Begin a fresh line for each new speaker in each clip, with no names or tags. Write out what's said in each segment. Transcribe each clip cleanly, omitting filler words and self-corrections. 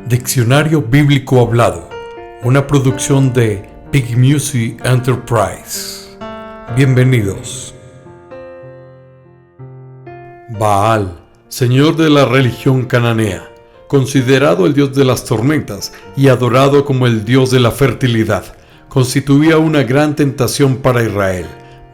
Diccionario Bíblico Hablado, una producción de Big Music Enterprise. Bienvenidos. Baal, señor de la religión cananea, considerado el dios de las tormentas y adorado como el dios de la fertilidad, constituía una gran tentación para Israel.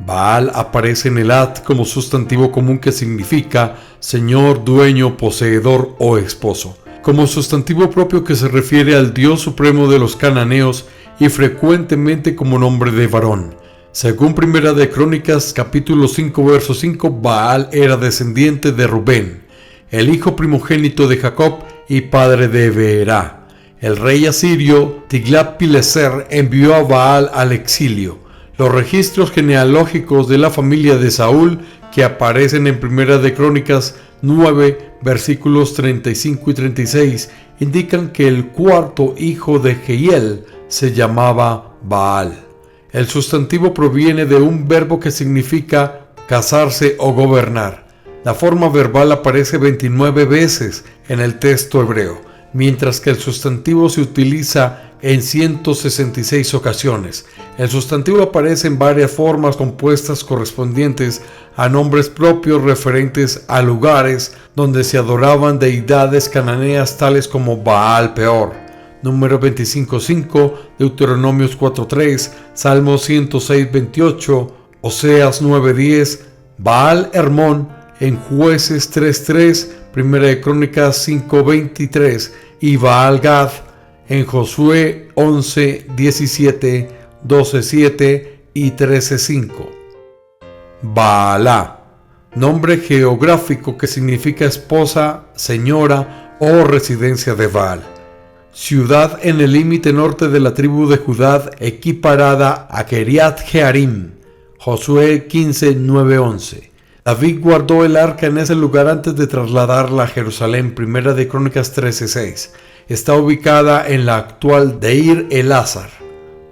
Baal aparece en el Ad como sustantivo común que significa señor, dueño, poseedor o esposo, como sustantivo propio que se refiere al Dios supremo de los cananeos y frecuentemente como nombre de varón. Según Primera de Crónicas, capítulo 5, verso 5, Baal era descendiente de Rubén, el hijo primogénito de Jacob y padre de Beerá. El rey asirio Tiglat-Pileser envió a Baal al exilio. Los registros genealógicos de la familia de Saúl que aparecen en Primera de Crónicas 9, versículos 35 y 36, indican que el cuarto hijo de Jehiel se llamaba Baal. El sustantivo proviene de un verbo que significa casarse o gobernar. La forma verbal aparece 29 veces en el texto hebreo, mientras que el sustantivo se utiliza en 166 ocasiones. El sustantivo aparece en varias formas compuestas correspondientes a nombres propios referentes a lugares donde se adoraban deidades cananeas tales como Baal Peor, Número 25:5, Deuteronomios 4:3, Salmos 106:28, Oseas 9:10, Baal Hermón en Jueces 3:3, Primera de Crónicas 5:23 y Baal Gad en Josué 11:17, 12:7 y 13:5. Baalá, nombre geográfico que significa esposa, señora o residencia de Baal. Ciudad en el límite norte de la tribu de Judá, equiparada a Kiriat Jearim. Josué 15:9-11. David guardó el arca en ese lugar antes de trasladarla a Jerusalén. Primera de Crónicas 13:6. Está ubicada en la actual Deir el-Azar,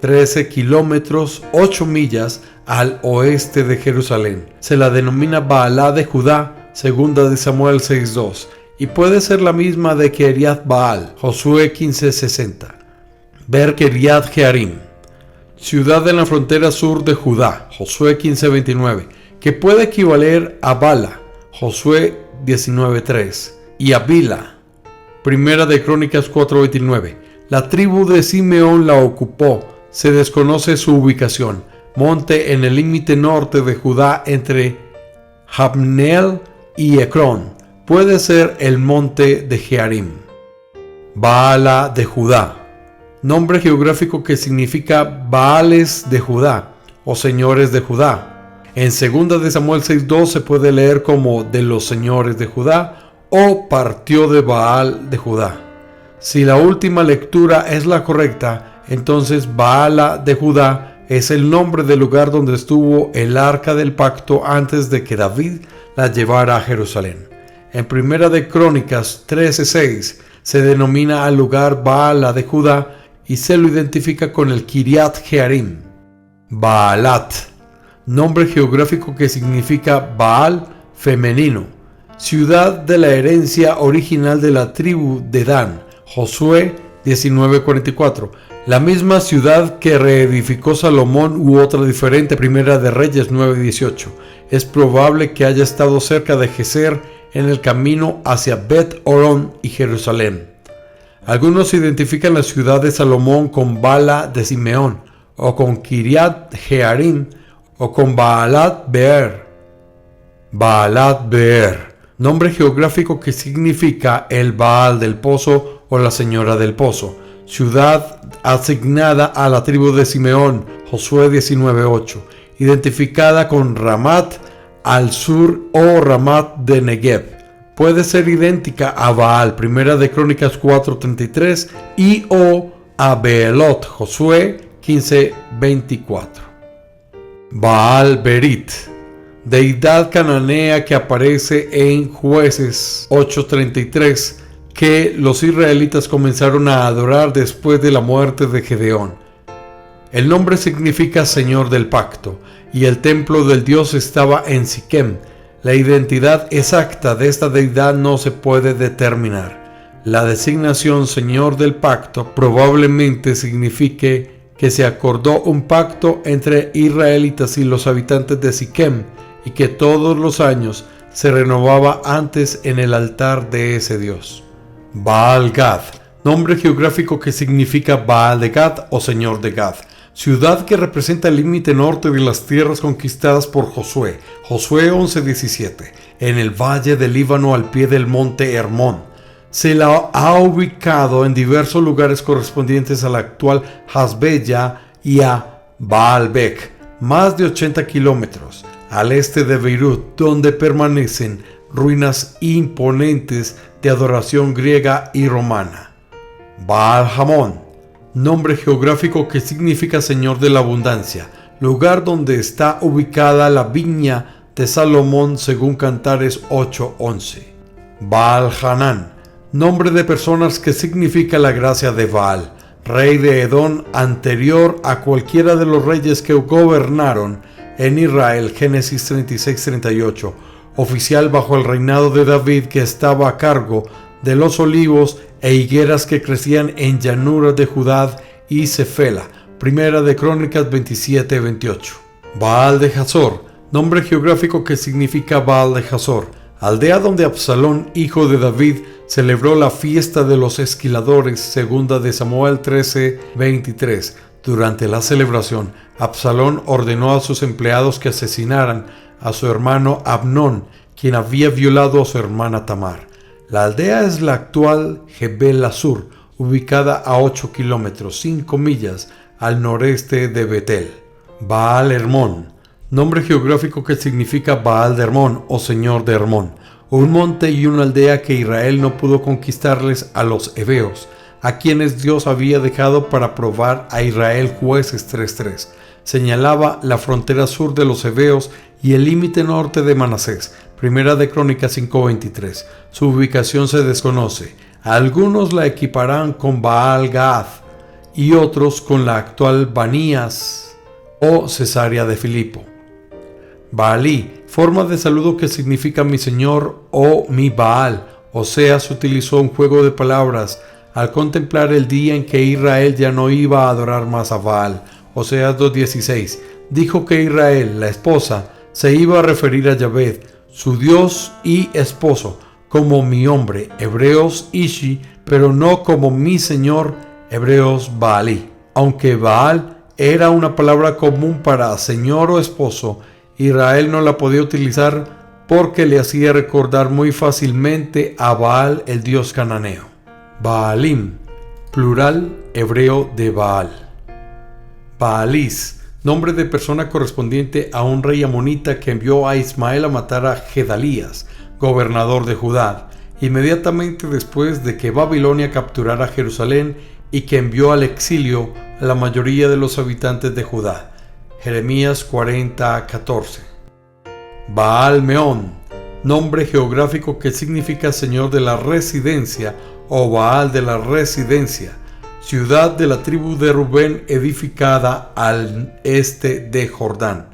13 kilómetros, 8 millas al oeste de Jerusalén. Se la denomina Baalá de Judá, segunda de Samuel 6:2, y puede ser la misma de Kiriat Baal, Josué 15:60. Ver Kiriat Jearim, ciudad en la frontera sur de Judá, Josué 15:29, que puede equivaler a Bala, Josué 19:3, y a Bila, Primera de Crónicas 4:29. La tribu de Simeón la ocupó. Se desconoce su ubicación. Monte en el límite norte de Judá entre Jabneel y Ecrón. Puede ser el monte de Jearim. Baala de Judá, nombre geográfico que significa Baales de Judá o señores de Judá. En 2 de Samuel 6:2 se puede leer como de los señores de Judá o partió de Baal de Judá. Si la última lectura es la correcta, entonces Baala de Judá es el nombre del lugar donde estuvo el arca del pacto antes de que David la llevara a Jerusalén. En Primera de Crónicas 13:6 se denomina al lugar Baala de Judá y se lo identifica con el Kiriat Jearim. Baalat, nombre geográfico que significa Baal femenino, ciudad de la herencia original de la tribu de Dan, Josué 19:44. La misma ciudad que reedificó Salomón u otra diferente, Primera de Reyes 9:18. Es probable que haya estado cerca de Geser en el camino hacia Bet-Orón y Jerusalén. Algunos identifican la ciudad de Salomón con Bala de Simeón, o con Kiriat Jearim, o con Baalat Beer. Baalat Beer, nombre geográfico que significa el Baal del pozo o la señora del pozo. Ciudad asignada a la tribu de Simeón, Josué 19:8, identificada con Ramat al sur o Ramat de Negev. Puede ser idéntica a Baal, Primera de Crónicas 4:33, y o a Beelot, Josué 15:24. Baal Berit, deidad cananea que aparece en Jueces 8:33, que los israelitas comenzaron a adorar después de la muerte de Gedeón. El nombre significa Señor del Pacto, y el templo del dios estaba en Siquem. La identidad exacta de esta deidad no se puede determinar. La designación Señor del Pacto probablemente signifique que se acordó un pacto entre israelitas y los habitantes de Siquem y que todos los años se renovaba antes en el altar de ese dios. Baal Gad, nombre geográfico que significa Baal de Gad o Señor de Gad, ciudad que representa el límite norte de las tierras conquistadas por Josué, Josué 11:17, en el valle del Líbano al pie del monte Hermón. Se la ha ubicado en diversos lugares correspondientes a la actual Hasbella y a Baalbek, más de 80 kilómetros al este de Beirut, donde permanecen ruinas imponentes de adoración griega y romana. Baal Hamón, nombre geográfico que significa Señor de la Abundancia, lugar donde está ubicada la viña de Salomón según Cantares 8:11. Baal Hanán, nombre de personas que significa la gracia de Baal, rey de Edom anterior a cualquiera de los reyes que gobernaron en Israel, Génesis 36:38, oficial bajo el reinado de David que estaba a cargo de los olivos e higueras que crecían en llanuras de Judá y Cefela, Primera de Crónicas 27:28. Baal de Hazor, nombre geográfico que significa Baal de Hazor, aldea donde Absalón, hijo de David, celebró la fiesta de los esquiladores, segunda de Samuel 13:23. Durante la celebración, Absalón ordenó a sus empleados que asesinaran a su hermano Abnón, quien había violado a su hermana Tamar. La aldea es la actual Jebel Asur, ubicada a 8 kilómetros, 5 millas al noreste de Betel. Baal Hermón, nombre geográfico que significa Baal de Hermón o Señor de Hermón, un monte y una aldea que Israel no pudo conquistarles a los heveos, a quienes Dios había dejado para probar a Israel. Jueces 3:3. Señalaba la frontera sur de los heveos y el límite norte de Manasés. Primera de Crónicas 5:23. Su ubicación se desconoce. Algunos la equiparán con Baal Gad y otros con la actual Banías o Cesarea de Filipo. Baalí, forma de saludo que significa mi señor o mi Baal. Oseas utilizó un juego de palabras al contemplar el día en que Israel ya no iba a adorar más a Baal. Oseas 2:16. Dijo que Israel, la esposa, se iba a referir a Yahvé, su Dios y esposo, como mi hombre, Hebreos Ishi, pero no como mi señor, Hebreos Baalí. Aunque Baal era una palabra común para señor o esposo, Israel no la podía utilizar porque le hacía recordar muy fácilmente a Baal, el dios cananeo. Baalim, plural hebreo de Baal. Baalís, nombre de persona correspondiente a un rey amonita que envió a Ismael a matar a Gedalías, gobernador de Judá, inmediatamente después de que Babilonia capturara Jerusalén y que envió al exilio a la mayoría de los habitantes de Judá. Jeremías 40:14. Baal Meón, nombre geográfico que significa Señor de la Residencia o Baal de la Residencia, ciudad de la tribu de Rubén edificada al este de Jordán.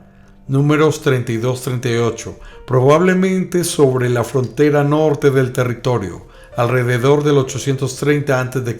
Números 32-38, probablemente sobre la frontera norte del territorio, alrededor del 830 a.C.,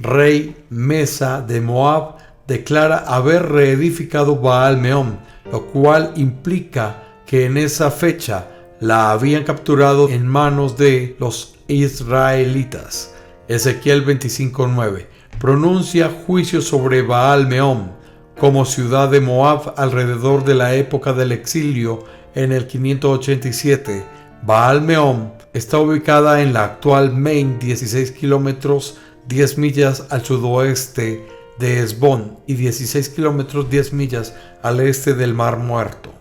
rey Mesa de Moab declara haber reedificado Baal Meón, lo cual implica que en esa fecha la habían capturado en manos de los israelitas. Ezequiel 25:9 pronuncia juicio sobre Baal Meón como ciudad de Moab alrededor de la época del exilio en el 587. Baal Meón está ubicada en la actual Maine, 16 kilómetros 10 millas al sudoeste de Hesbón y 16 kilómetros 10 millas al este del Mar Muerto.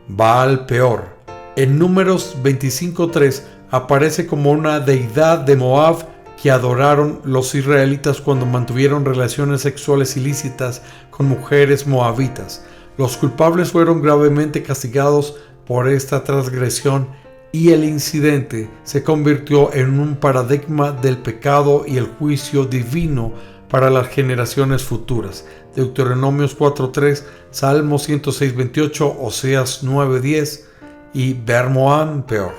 Baal Peor, en Números 25:3 aparece como una deidad de Moab que adoraron los israelitas cuando mantuvieron relaciones sexuales ilícitas con mujeres moabitas. Los culpables fueron gravemente castigados por esta transgresión y el incidente se convirtió en un paradigma del pecado y el juicio divino para las generaciones futuras. Deuteronomios 4:3, Salmos 106:28, Oseas 9:10 y Bermoán Peor.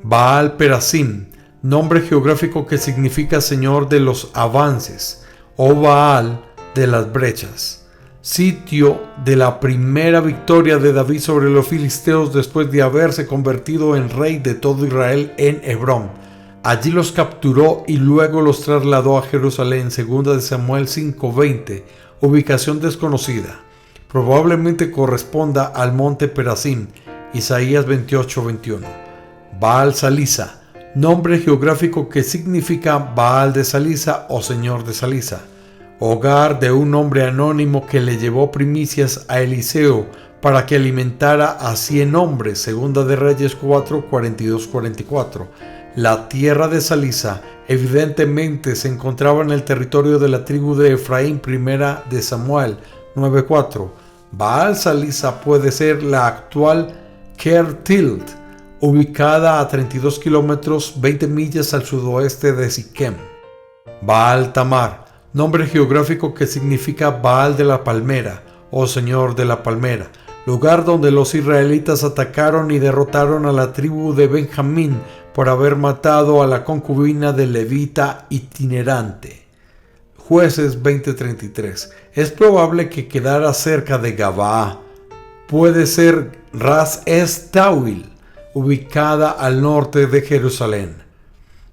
Baal Perasim, nombre geográfico que significa Señor de los avances, o Baal de las brechas, sitio de la primera victoria de David sobre los filisteos después de haberse convertido en rey de todo Israel en Hebrón. Allí los capturó y luego los trasladó a Jerusalén, 2 de Samuel 5:20, ubicación desconocida. Probablemente corresponda al monte Perasim, Isaías 28:21. Baal Salisa, nombre geográfico que significa Baal de Salisa o Señor de Salisa, hogar de un hombre anónimo que le llevó primicias a Eliseo para que alimentara a 100 hombres, 2 de Reyes 4, 42-44. La tierra de Salisa evidentemente se encontraba en el territorio de la tribu de Efraín, 1 de Samuel 9:4. Baal Salisa puede ser la actual Kertilt, ubicada a 32 kilómetros 20 millas al sudoeste de Siquem. Baal Tamar, nombre geográfico que significa Baal de la palmera o Señor de la palmera, lugar donde los israelitas atacaron y derrotaron a la tribu de Benjamín por haber matado a la concubina del levita itinerante. Jueces 20:33. Es probable que quedara cerca de Gabaa. Puede ser Ras Estawil, ubicada al norte de Jerusalén.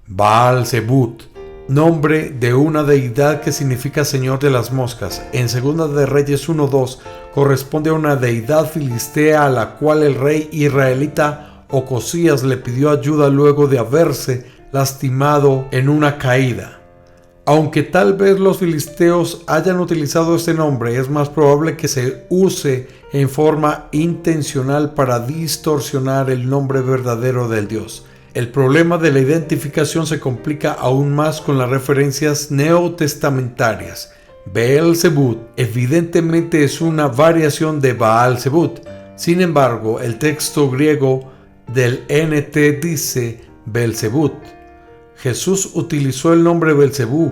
Baal Zebut, nombre de una deidad que significa Señor de las moscas. En 2 de Reyes 1:2 corresponde a una deidad filistea a la cual el rey israelita Ocosías le pidió ayuda luego de haberse lastimado en una caída. Aunque tal vez los filisteos hayan utilizado este nombre, es más probable que se use en forma intencional para distorsionar el nombre verdadero del Dios. El problema de la identificación se complica aún más con las referencias neotestamentarias. Beelzebut evidentemente es una variación de Baal Zebut. Sin embargo, el texto griego del NT dice Belzebut. Jesús utilizó el nombre Belzebú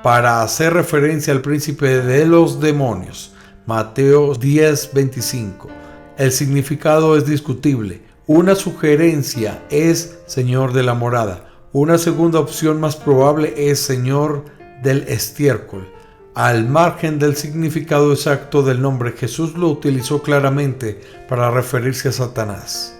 para hacer referencia al príncipe de los demonios. Mateo 10:25. El significado es discutible. Una sugerencia es Señor de la morada. Una segunda opción más probable es Señor del estiércol. Al margen del significado exacto del nombre, Jesús lo utilizó claramente para referirse a Satanás.